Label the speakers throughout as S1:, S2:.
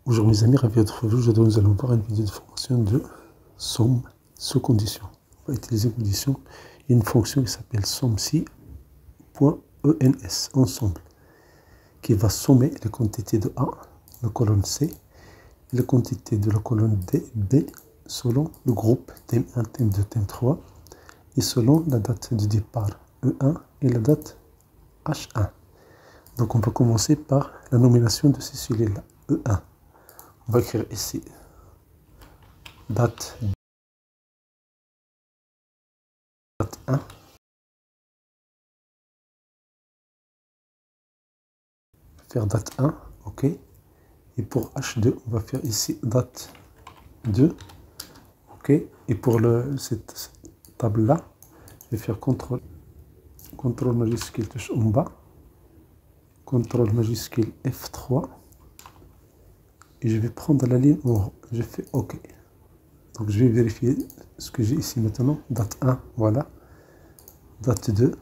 S1: Bonjour mes amis, ravi d'être avec vous. Nous allons voir une vidéo de formation de somme sous condition. On va utiliser une condition. Il y a une fonction qui s'appelle somme-ci.ens, ensemble, qui va sommer les quantités de A, la colonne C, et les quantités de la colonne D, B, selon le groupe thème 1, thème 2, thème 3, et selon la date du départ E1 et la date H1. Donc on va commencer par la nomination de ces cellules-là, E1. On va écrire ici date 1, faire date 1, ok. Et pour H2, on va faire ici date 2, ok. Et pour cette table-là, je vais faire CTRL majuscule touche en bas, CTRL majuscule F3, et je vais prendre la ligne en haut. Je fais OK. Donc je vais vérifier ce que j'ai ici maintenant. Date 1, voilà. Date 2.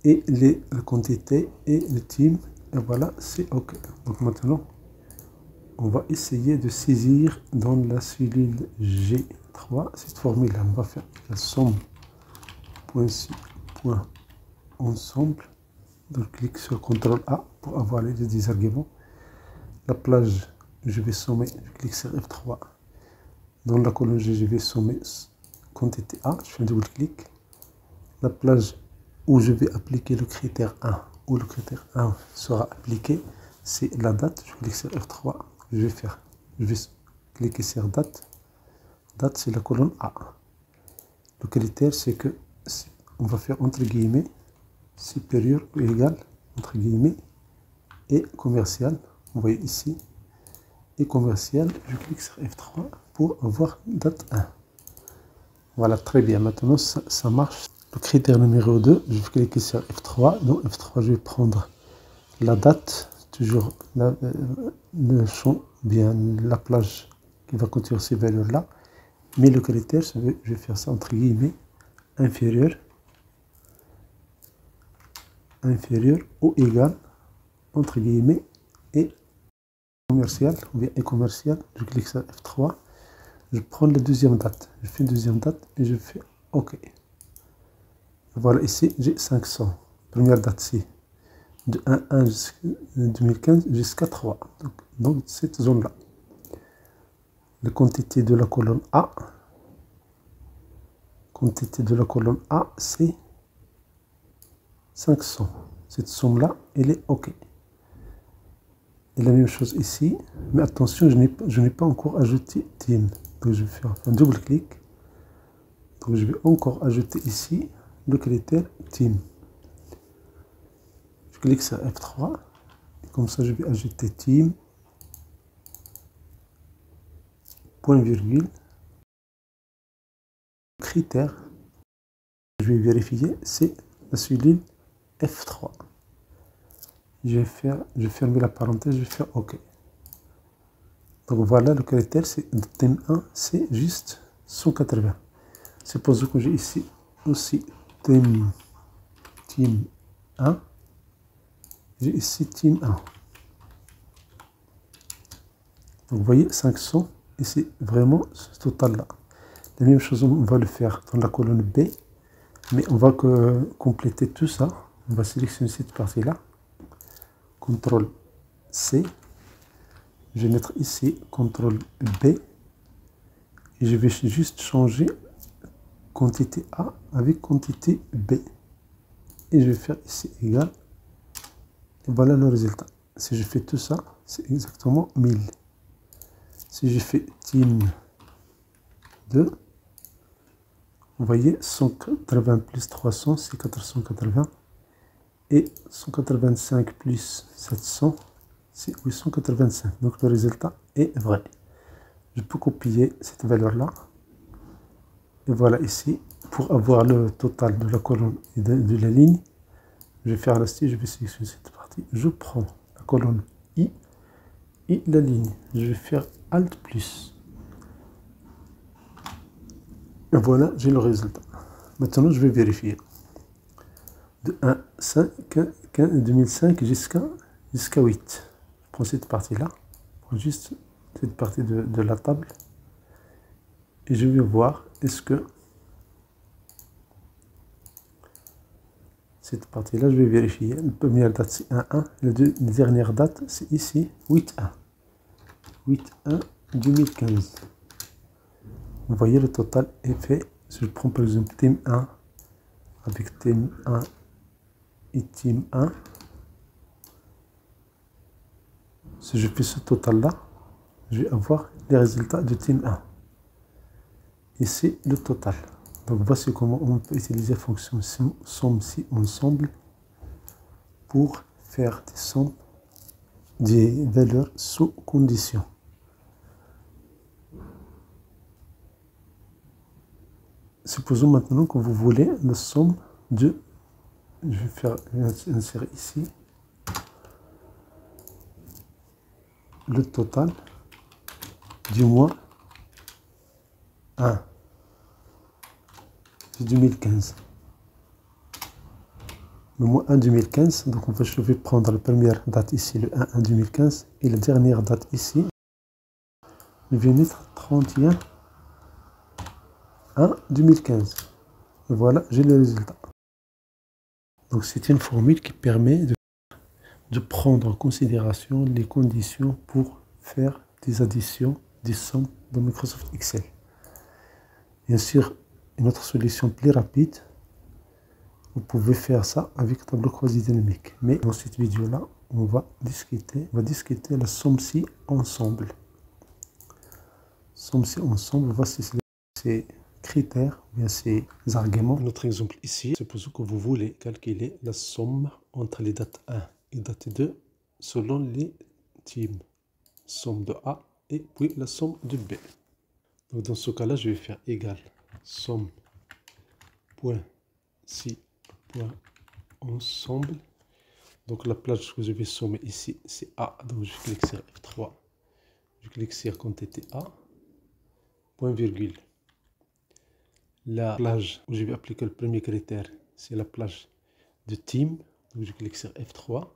S1: Et la quantité et le team. Et voilà, c'est OK. Donc maintenant, on va essayer de saisir dans la cellule G3 cette formule-là. On va faire la somme point ensemble. Donc clique sur CTRL A pour avoir les deux arguments. La plage, je vais sommer, je clique sur F3. Dans la colonne G, je vais sommer quantité A, je fais un double clic. La plage où je vais appliquer le critère 1, où le critère 1 sera appliqué, c'est la date. Je clique sur F3, je vais cliquer sur date. Date, c'est la colonne A. Le critère, c'est que on va faire entre guillemets supérieur ou égal, entre guillemets, et commercial. Vous voyez ici, et commercial, je clique sur F3 pour avoir date 1. Voilà, très bien. Maintenant, ça marche. Le critère numéro 2, je vais cliquer sur F3. Dans F3, je vais prendre la date, toujours le champ, bien la plage qui va contenir ces valeurs-là. Mais le critère, je vais faire ça entre guillemets, inférieur ou égal, entre guillemets, et commercial, ou bien et commercial. Je clique sur F3. Je prends la deuxième date. Je fais une deuxième date et je fais OK. Voilà, ici, j'ai 500. Première date, c'est de 1 jusqu'à 2015 jusqu'à 3. Donc cette zone-là. La quantité de la colonne A. Quantité de la colonne A, c'est 500. Cette somme-là, elle est OK. Et la même chose ici. Mais attention, je n'ai pas encore ajouté team. Donc je vais faire un double clic. Donc je vais encore ajouter ici le critère team. Je clique sur F3. Et comme ça, je vais ajouter team. Point virgule. Critère. Je vais vérifier, c'est la cellule F3. Je vais fermer la parenthèse, je vais faire OK. Donc voilà, le critère, c'est thème 1, c'est juste 180. Supposons que j'ai ici aussi team 1. J'ai ici team 1. Donc vous voyez 500 et c'est vraiment ce total là. La même chose, on va le faire dans la colonne B, mais on va compléter tout ça. On va sélectionner cette partie là. CTRL C. Je vais mettre ici CTRL B et je vais juste changer quantité A avec quantité B. Et je vais faire ici égal. Et voilà le résultat. Si je fais tout ça, c'est exactement 1000. Si je fais team 2, vous voyez 180 plus 300, c'est 480. Et 185 plus 700, c'est 885. Donc le résultat est vrai. Je peux copier cette valeur-là. Et voilà ici, pour avoir le total de la colonne et de la ligne, je vais faire un style, je vais sélectionner cette partie. Je prends la colonne I et la ligne. Je vais faire Alt plus. Et voilà, j'ai le résultat. Maintenant, je vais vérifier. De 2005 jusqu'à 8. Je prends cette partie-là. prends juste cette partie de la table et je vais voir est-ce que cette partie-là, je vais vérifier. La première date, c'est 1-1. La dernière date, c'est ici, 8-1. 8-1 2015. Vous voyez, le total est fait. Si je prends par exemple Team 1 avec Team 1 et Team 1, si je fais ce total-là, je vais avoir les résultats de Team 1. Ici, le total. Donc voici comment on peut utiliser la fonction somme si ensemble pour faire des sommes des valeurs sous condition. Supposons maintenant que vous voulez la somme de, je vais faire insérer ici le total du mois 1 de 2015. Le mois 1 2015, donc je vais prendre la première date ici, le 1 2015, et la dernière date ici, je vais mettre 31 1 2015. Et voilà, j'ai le résultat. Donc c'est une formule qui permet de prendre en considération les conditions pour faire des additions, des sommes dans Microsoft Excel. Bien sûr, une autre solution plus rapide, vous pouvez faire ça avec tableau croisé dynamique. Mais dans cette vidéo-là, on va discuter la somme si ensemble. Somme si ensemble, voici ces critères, bien ces arguments. Notre exemple ici, supposons que vous voulez calculer la somme entre les dates 1 et date 2 selon les teams. Somme de A et puis la somme de B. Donc dans ce cas-là, je vais faire égal somme point si point ensemble. Donc la plage que je vais sommer ici, c'est A. Donc je clique sur F3. Je clique sur quantité A. Point virgule. La plage où je vais appliquer le premier critère, c'est la plage de team. Donc je clique sur F3.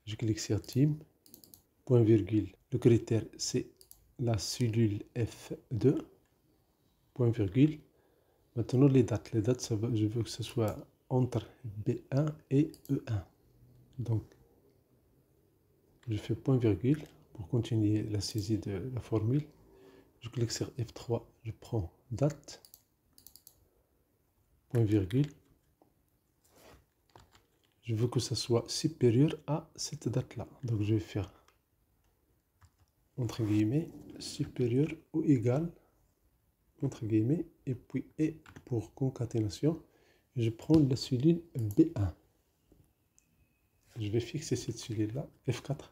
S1: Je clique sur team. Point virgule. Le critère, c'est la cellule F2. Point virgule. Maintenant les dates. Les dates, je veux que ce soit entre B1 et E1. Donc, je fais point virgule pour continuer la saisie de la formule. Je clique sur F3, je prends date, point virgule. Je veux que ça soit supérieur à cette date-là. Donc, je vais faire, entre guillemets, supérieur ou égal, entre guillemets, et puis et pour concaténation, je prends la cellule B1. Je vais fixer cette cellule-là, F4,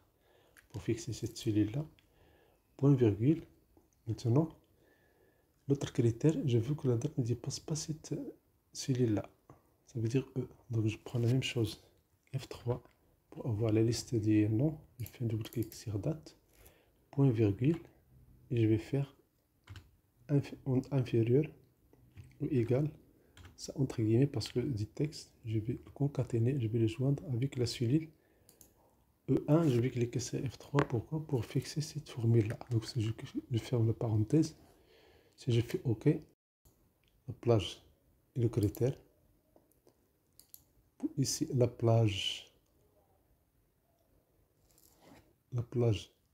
S1: pour fixer cette cellule-là, point virgule. Maintenant, l'autre critère, je veux que la date ne dépasse pas cette cellule-là. Ça veut dire E. Donc, je prends la même chose, F3, pour avoir la liste des noms. Je fais un double-clic sur date, point virgule, et je vais faire inférieur ou égal, ça entre guillemets, parce que du texte, je vais concaténer, je vais le joindre avec la cellule E1, je vais cliquer sur F3, pourquoi? Pour fixer cette formule-là. Donc si je ferme la parenthèse, si je fais OK, la plage et le critère, ici la plage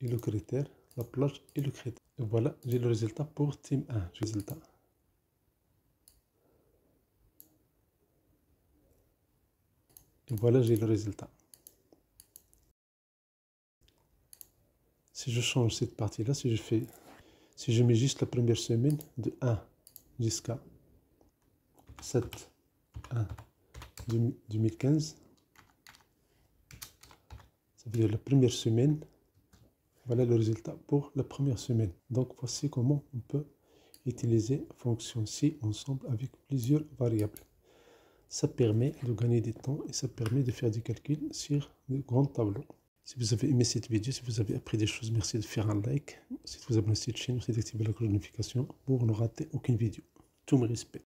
S1: et le critère, la plage et le critère. Et voilà, j'ai le résultat pour team 1. Résultat. Et voilà, j'ai le résultat. Si je change cette partie-là, si je mets juste la première semaine de 1 jusqu'à 7, 1, 2015, ça veut dire la première semaine, voilà le résultat pour la première semaine. Donc voici comment on peut utiliser fonction si ensemble avec plusieurs variables. Ça permet de gagner du temps et ça permet de faire des calculs sur de grands tableaux. Si vous avez aimé cette vidéo, si vous avez appris des choses, merci de faire un like. Si vous abonnez à cette chaîne, merci d'activer la cloche de notification pour ne rater aucune vidéo. Tous mes respects.